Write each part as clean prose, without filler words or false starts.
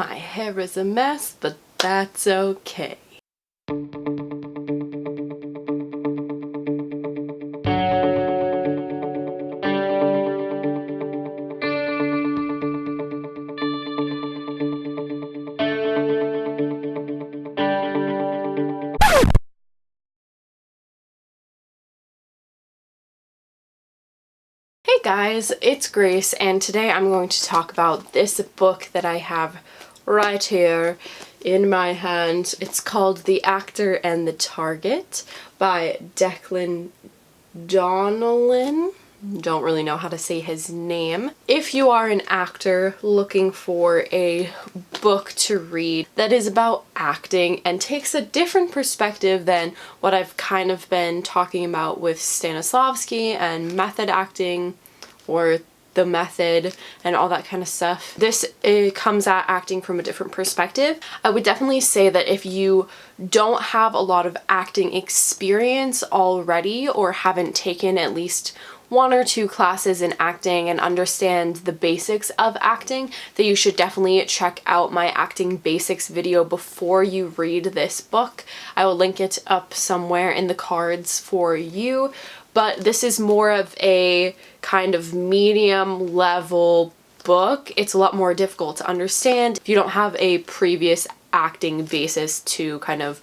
My hair is a mess, but that's okay. Hey guys, it's Grace, and today I'm going to talk about this book that I have right here in my hand. It's called The Actor and the Target by Declan Donnellan. Don't really know how to say his name. If you are an actor looking for a book to read that is about acting and takes a different perspective than what I've kind of been talking about with Stanislavski and method acting, or the method and all that kind of stuff. This comes at acting from a different perspective. I would definitely say that if you don't have a lot of acting experience already, or haven't taken at least 1 or 2 classes in acting and understand the basics of acting, that you should definitely check out my acting basics video before you read this book. I will link it up somewhere in the cards for you. But this is more of a kind of medium level book. It's a lot more difficult to understand if you don't have a previous acting basis to kind of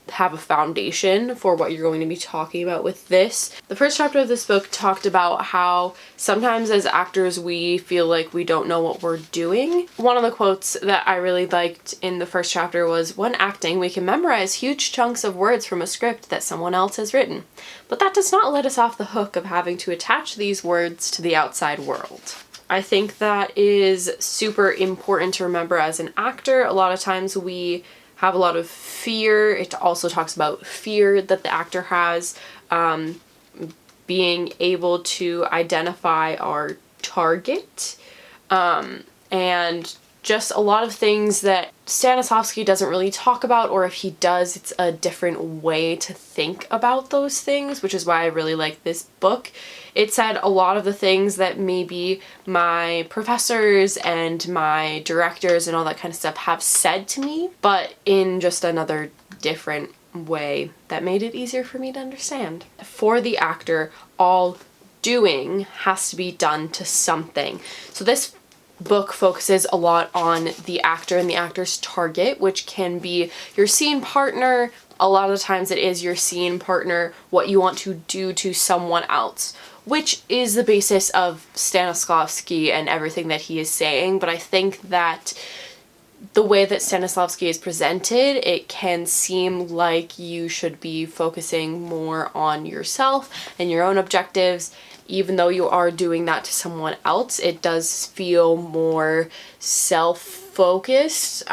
have a foundation for what you're going to be talking about with this. The first chapter of this book talked about how sometimes as actors we feel like we don't know what we're doing. One of the quotes that I really liked in the first chapter was, "When acting, we can memorize huge chunks of words from a script that someone else has written. But that does not let us off the hook of having to attach these words to the outside world." I think that is super important to remember as an actor. A lot of times we have a lot of fear. It also talks about fear that the actor has, being able to identify our target, and just a lot of things that Stanislavski doesn't really talk about, or if he does, it's a different way to think about those things, which is why I really like this book. It said a lot of the things that maybe my professors and my directors and all that kind of stuff have said to me, but in just another different way that made it easier for me to understand. For the actor, all doing has to be done to something. So this book focuses a lot on the actor and the actor's target, which can be your scene partner. A lot of the times it is your scene partner, what you want to do to someone else, which is the basis of Stanislavski and everything that he is saying. But I think that the way that Stanislavski is presented, it can seem like you should be focusing more on yourself and your own objectives. Even though you are doing that to someone else, it does feel more self-focused,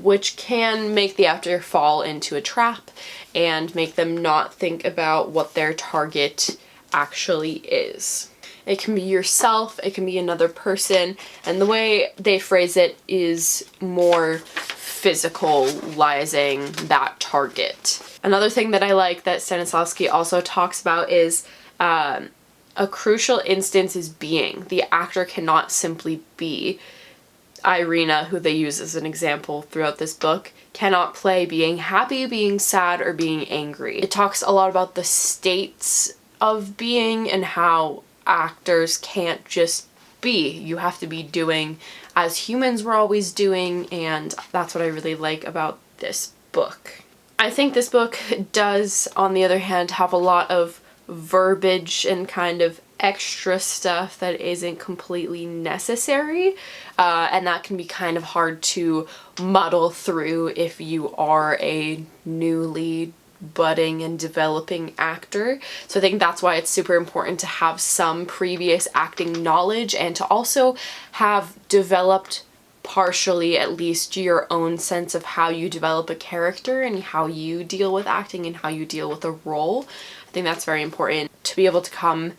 which can make the actor fall into a trap and make them not think about what their target actually is. It can be yourself, it can be another person, and the way they phrase it is more physicalizing that target. Another thing that I like that Stanislavski also talks about is a crucial instance is being. The actor cannot simply be. Irina, who they use as an example throughout this book, cannot play being happy, being sad, or being angry. It talks a lot about the states of being and how actors can't just be. You have to be doing as humans were always doing, and that's what I really like about this book. I think this book does, on the other hand, have a lot of verbiage and kind of extra stuff that isn't completely necessary, and that can be kind of hard to muddle through if you are a newly budding and developing actor. So I think that's why it's super important to have some previous acting knowledge and to also have developed partially at least your own sense of how you develop a character and how you deal with acting and how you deal with a role. I think that's very important to be able to come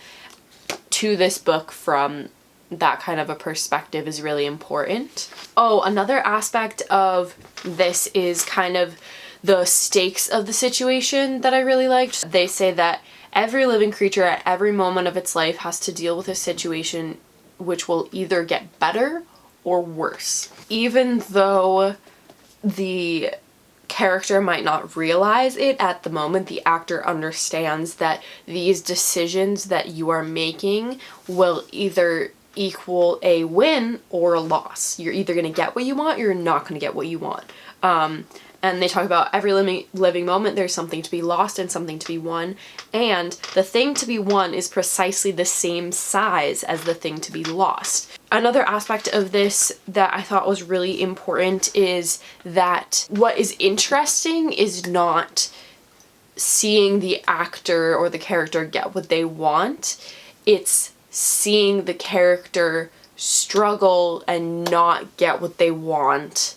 to this book from that kind of a perspective is really important. Oh, another aspect of this is kind of the stakes of the situation that I really liked. They say that every living creature at every moment of its life has to deal with a situation which will either get better or worse. Even though the character might not realize it at the moment, the actor understands that these decisions that you are making will either equal a win or a loss. You're either going to get what you want or you're not going to get what you want. And they talk about every living moment there's something to be lost and something to be won, and the thing to be won is precisely the same size as the thing to be lost. Another aspect of this that I thought was really important is that what is interesting is not seeing the actor or the character get what they want, it's seeing the character struggle and not get what they want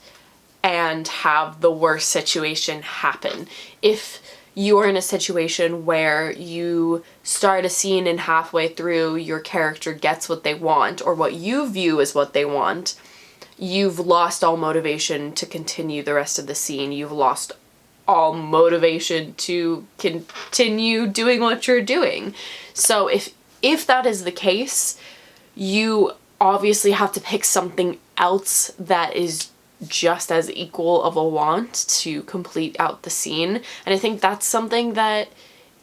and have the worst situation happen. If you are in a situation where you start a scene and halfway through your character gets what they want, or what you view as what they want, you've lost all motivation to continue the rest of the scene. You've lost all motivation to continue doing what you're doing. So if that is the case, you obviously have to pick something else that is just as equal of a want to complete out the scene. And I think that's something that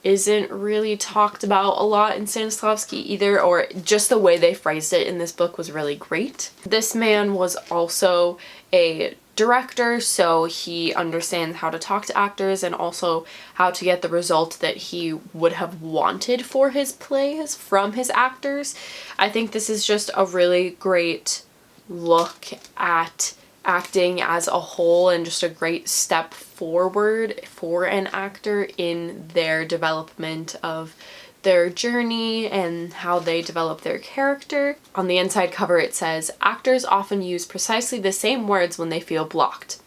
isn't really talked about a lot in Stanislavski either, or just the way they phrased it in this book was really great. This man was also a director, so he understands how to talk to actors and also how to get the result that he would have wanted for his plays from his actors. I think this is just a really great look at acting as a whole and just a great step forward for an actor in their development of their journey and how they develop their character. On the inside cover it says, "Actors often use precisely the same words when they feel blocked.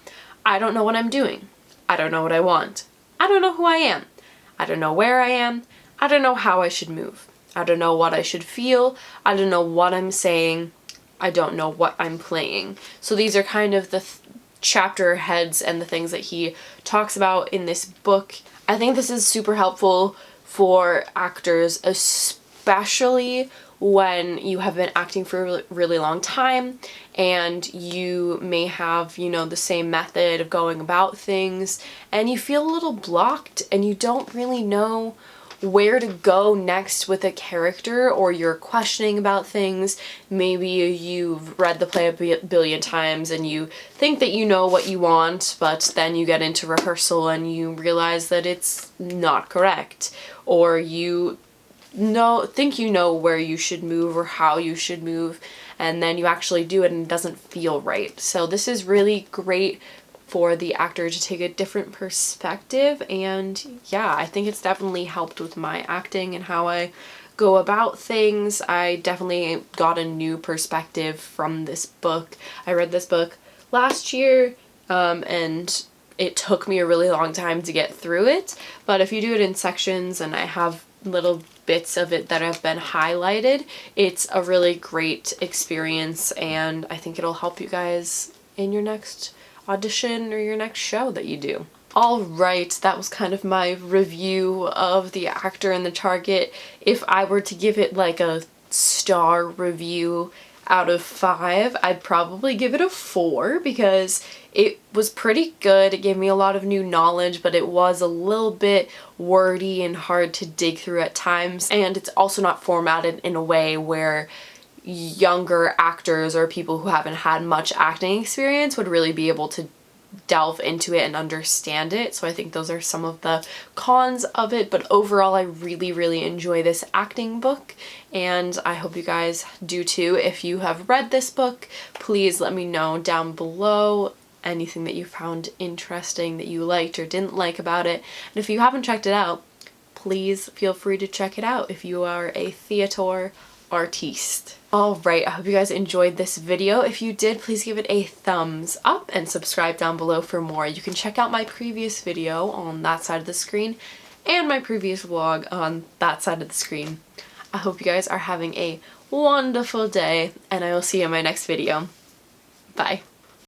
I don't know what I'm doing. I don't know what I want. I don't know who I am. I don't know where I am. I don't know how I should move. I don't know what I should feel. I don't know what I'm saying. I don't know what I'm playing." So these are kind of the chapter heads and the things that he talks about in this book. I think this is super helpful for actors, especially when you have been acting for a really long time and you may have, you know, the same method of going about things and you feel a little blocked and you don't really know where to go next with a character, or you're questioning about things. Maybe you've read the play a billion times and you think that you know what you want, but then you get into rehearsal and you realize that it's not correct, or you think you know where you should move or how you should move, and then you actually do it and it doesn't feel right. So this is really great for the actor to take a different perspective, and yeah, I think it's definitely helped with my acting and how I go about things. I definitely got a new perspective from this book. I read this book last year and it took me a really long time to get through it, but if you do it in sections and I have little bits of it that have been highlighted, it's a really great experience, and I think it'll help you guys in your next audition or your next show that you do. Alright, that was kind of my review of The Actor and the Target. If I were to give it like a star review out of 5, I'd probably give it a 4 because it was pretty good. It gave me a lot of new knowledge, but it was a little bit wordy and hard to dig through at times, and it's also not formatted in a way where younger actors or people who haven't had much acting experience would really be able to delve into it and understand it. So I think those are some of the cons of it, but overall I really enjoy this acting book, and I hope you guys do too. If you have read this book, please let me know down below anything that you found interesting, that you liked or didn't like about it. And if you haven't checked it out, please feel free to check it out if you are a theater artiste. Alright, I hope you guys enjoyed this video. If you did, please give it a thumbs up and subscribe down below for more. You can check out my previous video on that side of the screen and my previous vlog on that side of the screen. I hope you guys are having a wonderful day, and I will see you in my next video. Bye.